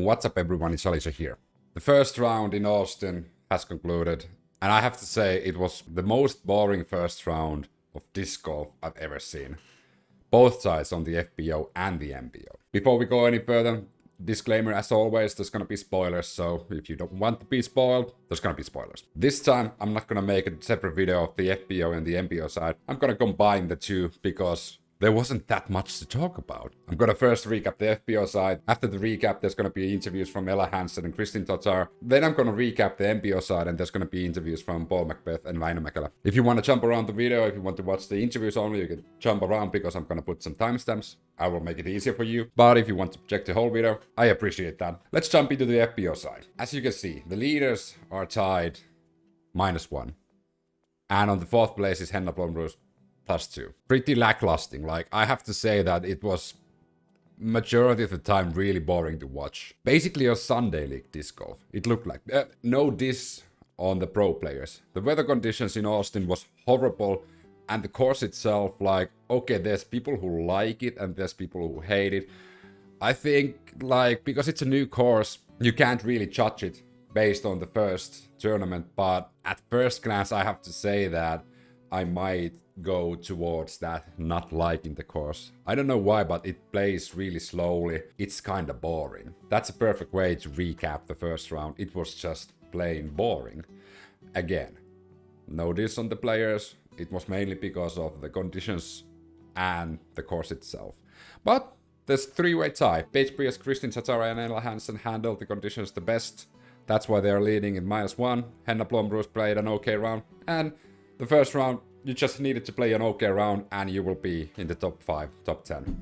What's up everyone, it's Lizotte here. The first round in Austin has concluded, and I have to say it was the most boring first round of disc golf I've ever seen. Both sides on the FPO and the MPO. Before we go any further, disclaimer as always, there's gonna be spoilers, so if you don't want to be spoiled, there's gonna be spoilers. This time, I'm not gonna make a separate video of the FPO and the MPO side. I'm gonna combine the two because there wasn't that much to talk about. I'm gonna first recap the FPO side. After the recap, there's gonna be interviews from Hansen and Kristin Tattar. Then I'm gonna recap the MPO side, and there's gonna be interviews from Mcbeth and Väinö Mäkelä. If you want to jump around the video, if you want to watch the interviews only, you can jump around because I'm gonna put some timestamps. I will make it easier for you. But if you want to check the whole video, I appreciate that. Let's jump into the FPO side. As you can see, the leaders are tied -1. And on the 4th place is Henna Blomroos, +2. Pretty lacklusting. Like, I have to say that it was majority of the time really boring to watch. Basically a Sunday league disc golf. It looked like. No diss on the pro players. The weather conditions in Austin was horrible, and the course itself, like, okay, there's people who like it and there's people who hate it. I think, like, because it's a new course, you can't really judge it based on the first tournament, but at first glance I have to say that I might go towards that not liking the course. I don't know why, but it plays really slowly. It's kinda boring. That's a perfect way to recap the first round. It was just plain boring. Again, no diss on the players. It was mainly because of the conditions and the course itself. But there's a three-way tie. Paige Pierce, Kristin Tattar and Hansen handled the conditions the best. That's why they're leading in -1. Henna Blomroos played an okay round. And the first round, you just needed to play an okay round and you will be in the top 5, top 10.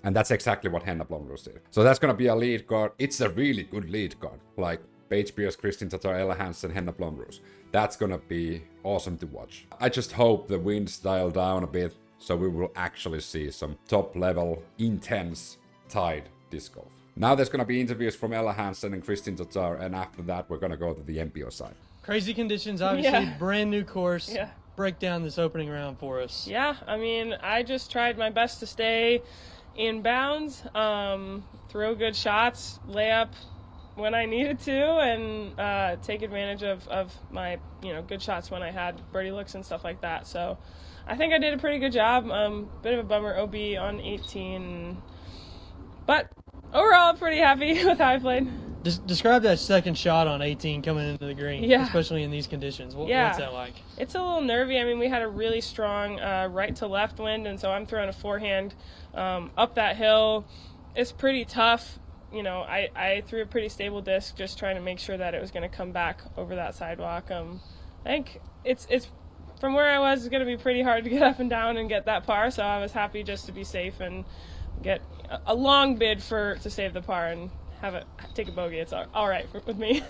And that's exactly what Henna Blomroos did. So that's gonna be a lead card. It's a really good lead card. Like Paige Pierce, Kristin Tattar, Hansen, Henna Blomroos. That's gonna be awesome to watch. I just hope the winds dial down a bit so we will actually see some top level, intense, tied disc golf. Now there's gonna be interviews from Hansen and Kristin Tattar, and after that we're gonna go to the MPO side. Crazy conditions, obviously, brand new course. Yeah. Break down this opening round for us. Yeah, I mean, I just tried my best to stay in bounds, throw good shots, lay up when I needed to, and take advantage of my, good shots when I had birdie looks and stuff like that. So I think I did a pretty good job. Bit of a bummer OB on 18, but overall pretty happy with how I played. Describe that second shot on 18 coming into the green, especially in these conditions. What's that like? It's a little nervy. I mean, we had a really strong right to left wind, and so I'm throwing a forehand up that hill. It's pretty tough. I threw a pretty stable disc, just trying to make sure that it was going to come back over that sidewalk. I think it's from where I was, it's going to be pretty hard to get up and down and get that par, so I was happy just to be safe and get a long bid to save the par and take a bogey. It's all right with me.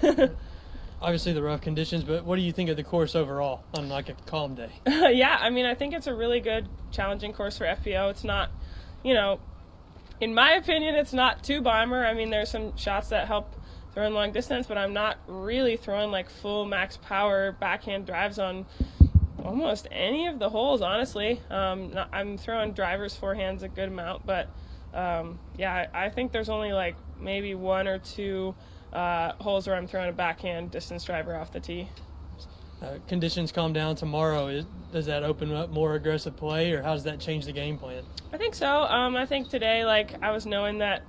Obviously the rough conditions, but what do you think of the course overall on like a calm day? Yeah, I mean, I think it's a really good, challenging course for FPO. It's not, in my opinion, it's not too bomber. I mean, there's some shots that help throwing long distance, but I'm not really throwing like full max power backhand drives on almost any of the holes, honestly. I'm throwing drivers, forehands a good amount, but I think there's only like maybe 1 or 2 holes where I'm throwing a backhand distance driver off the tee. Conditions calm down tomorrow. Does that open up more aggressive play, or how does that change the game plan? I think so. I think today, like, I was knowing that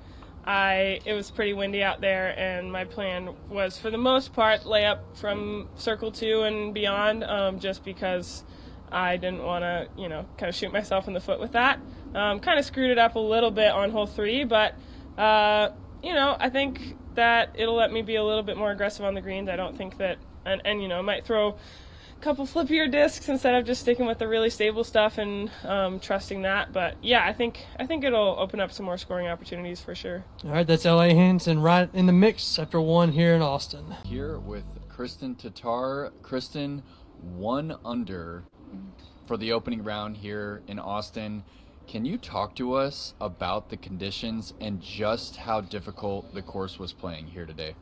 it was pretty windy out there, and my plan was for the most part lay up from circle 2 and beyond, just because I didn't want to, kind of shoot myself in the foot with that. Kind of screwed it up a little bit on hole 3, but I think that it'll let me be a little bit more aggressive on the greens. I don't think that, and I might throw a couple flippier discs instead of just sticking with the really stable stuff and trusting that. But yeah, I think it'll open up some more scoring opportunities for sure. All right, that's Hansen right in the mix after 1 here in Austin. Here with Kristin Tattar. Kristin, 1 under for the opening round here in Austin. Can you talk to us about the conditions and just how difficult the course was playing here today?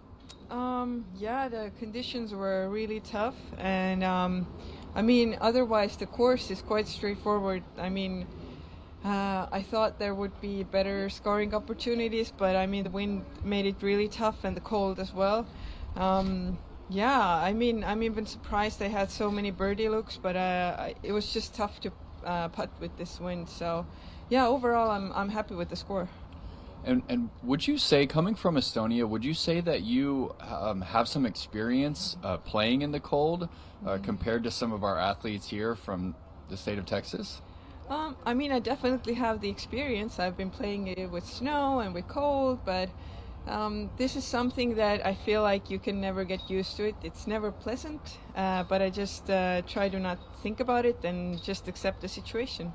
Yeah, the conditions were really tough, and I mean, otherwise the course is quite straightforward. I mean, I thought there would be better scoring opportunities, but I mean the wind made it really tough and the cold as well. Yeah, I mean I'm even surprised they had so many birdie looks, but it was just tough to putt with this wind. So yeah, overall I'm happy with the score. And would you say, coming from Estonia, would you say that you have some experience playing in the cold compared to some of our athletes here from the state of Texas? I mean, I definitely have the experience. I've been playing it with snow and with cold, but this is something that I feel like you can never get used to it. It's never pleasant, but I just try to not think about it and just accept the situation.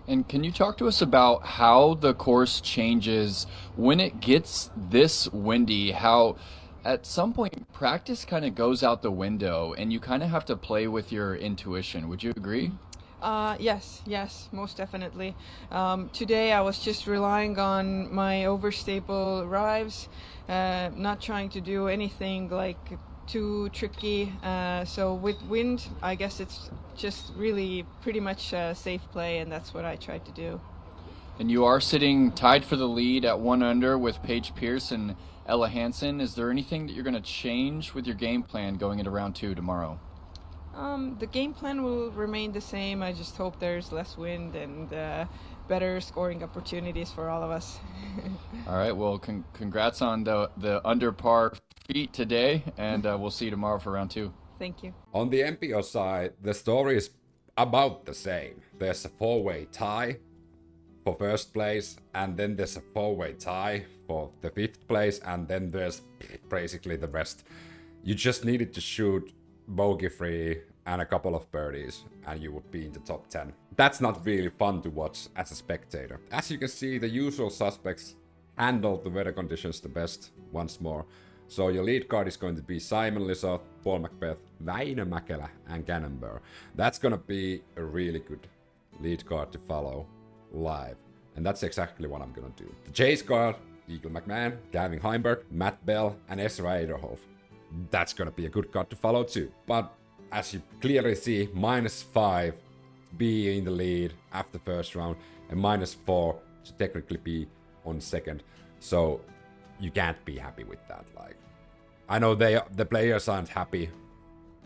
And can you talk to us about how the course changes when it gets this windy, how at some point practice kind of goes out the window and you kind of have to play with your intuition? Would you agree? Yes, most definitely. Today I was just relying on my overstable drives, not trying to do anything like too tricky. So with wind, I guess it's just really pretty much safe play, and that's what I tried to do. And you are sitting tied for the lead at 1 under with Paige Pierce and Ella Hansen. Is there anything that you're going to change with your game plan going into round 2 tomorrow? The game plan will remain the same. I just hope there's less wind and better scoring opportunities for all of us. All right, well, congrats on the under par feat today, and we'll see you tomorrow for round 2. Thank you. On the MPO side, the story is about the same. There's a 4-way tie for first place, and then there's a 4-way tie for the 5th place, and then there's basically the rest. You just needed to shoot bogey-free and a couple of birdies, and you would be in the top 10. That's not really fun to watch as a spectator. As you can see, the usual suspects handled the weather conditions the best once more. So your lead card is going to be Simon Lizotte, Paul Mcbeth, Väinö Mäkelä, and Gannon Buhr. That's gonna be a really good lead card to follow live. And that's exactly what I'm gonna do. The chase card, Eagle McMahon, Gavin Heimburg, Matt Bell, and Ezra Ederhof. That's gonna be a good card to follow too. But as you clearly see, -5 be in the lead after first round, and -4 to technically be on second. So you can't be happy with that. Like, I know the players aren't happy,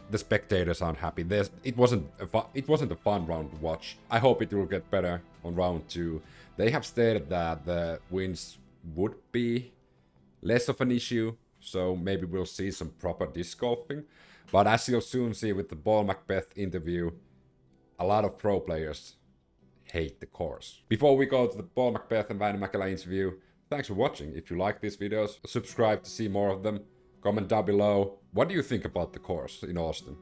the spectators aren't happy. It wasn't a fun round to watch. I hope it will get better on round 2. They have stated that the winds would be less of an issue, so maybe we'll see some proper disc golfing. But as you'll soon see with the Paul Mcbeth interview, a lot of pro players hate the course. Before we go to the Paul Mcbeth and Väinö Mäkelä interview, thanks for watching. If you like these videos, subscribe to see more of them. Comment down below. What do you think about the course in Austin?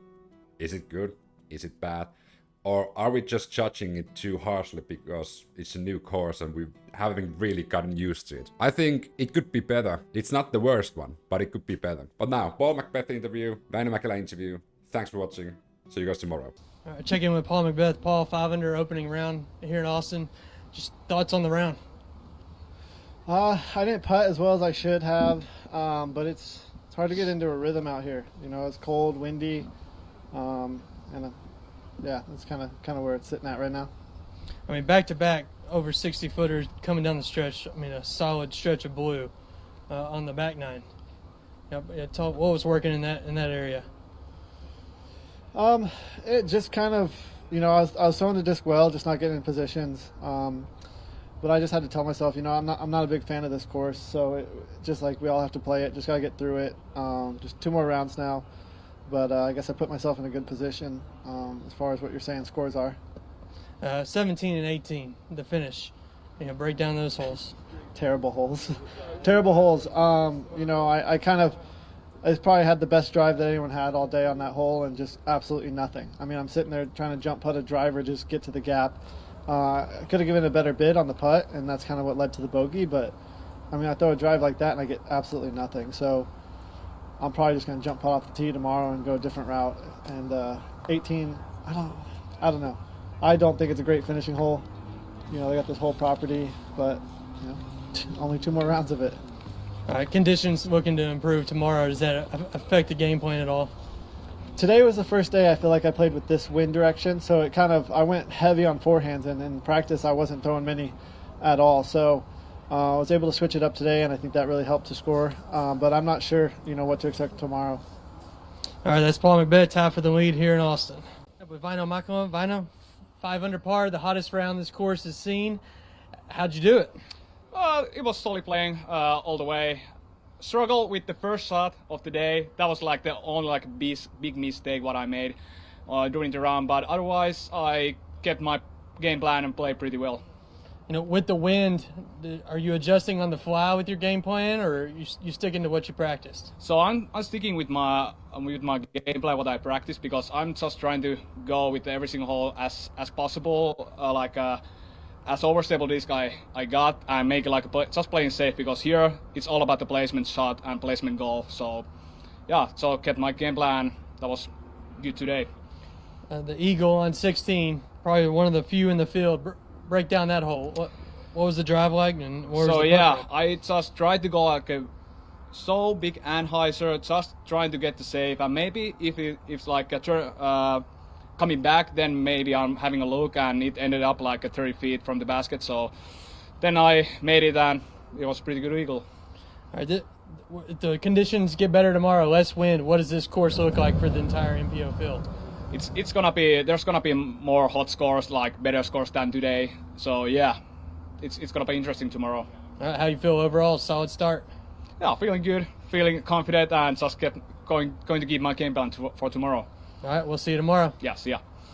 Is it good? Is it bad? Or are we just judging it too harshly because it's a new course and we haven't really gotten used to it? I think it could be better. It's not the worst one, but it could be better. But now, Paul Mcbeth interview, Väinö Mäkelä interview. Thanks for watching. See you guys tomorrow. All right, check in with Paul Mcbeth. Paul, 5 under opening round here in Austin. Just thoughts on the round? I didn't putt as well as I should have, but it's hard to get into a rhythm out here. You know, it's cold, windy, yeah, that's kind of where it's sitting at right now. I mean, back-to-back over 60 footers coming down the stretch. I mean, a solid stretch of blue on the back nine. What was working in that area? It just kind of, you know, I was throwing the disc well, just not getting in positions. But I just had to tell myself, you know, I'm not a big fan of this course. So just like we all have to play it, just gotta get through it. Just 2 more rounds now. But I guess I put myself in a good position as far as what you're saying scores are. 17 and 18, the finish. You know, break down those holes. Terrible holes. Terrible holes. You know, I probably had the best drive that anyone had all day on that hole and just absolutely nothing. I mean, I'm sitting there trying to jump putt a driver, just get to the gap. I could have given a better bid on the putt, and that's kind of what led to the bogey. But, I mean, I throw a drive like that and I get absolutely nothing. So I'm probably just going to jump putt off the tee tomorrow and go a different route. And 18, I don't know. I don't think it's a great finishing hole. You know, they got this whole property, but, you know, only 2 more rounds of it. All right, conditions looking to improve tomorrow. Does that affect the game plan at all? today was the first day I feel like I played with this wind direction, so it kind of, I went heavy on forehands, and in practice I wasn't throwing many at all. So I was able to switch it up today, and I think that really helped to score. But I'm not sure, what to expect tomorrow. All right, that's Paul Mcbeth, tied for the lead here in Austin. With Väinö Mäkelä, Väinö, 5 under par, the hottest round this course has seen. How'd you do it? It was solid playing all the way. Struggle with the first shot of the day. That was like the only big mistake what I made during the round. But otherwise, I kept my game plan and played pretty well. With the wind, are you adjusting on the fly with your game plan, or are you sticking to what you practiced? So I'm sticking with my game plan what I practice, because I'm just trying to go with every single hole as possible, as overstable disc I got, and make it just playing safe, because here it's all about the placement shot and placement golf. So yeah, so kept my game plan. That was good today. The eagle on 16, probably one of the few in the field. Break down that hole. What was the drive like? And I just tried to go so big anhyzer, just trying to get the save, and maybe if it's like a coming back, then maybe I'm having a look, and it ended up like 30 feet from the basket. So then I made it, and it was a pretty good eagle. All right, the conditions get better tomorrow, less wind. What does this course look like for the entire MPO field? It's gonna be, there's gonna be more hot scores, like better scores than today. So yeah, it's gonna be interesting tomorrow. All right, how you feel overall? Solid start. Yeah, feeling good, feeling confident, and just going to keep my game plan for tomorrow. All right, we'll see you tomorrow. Yeah, see ya.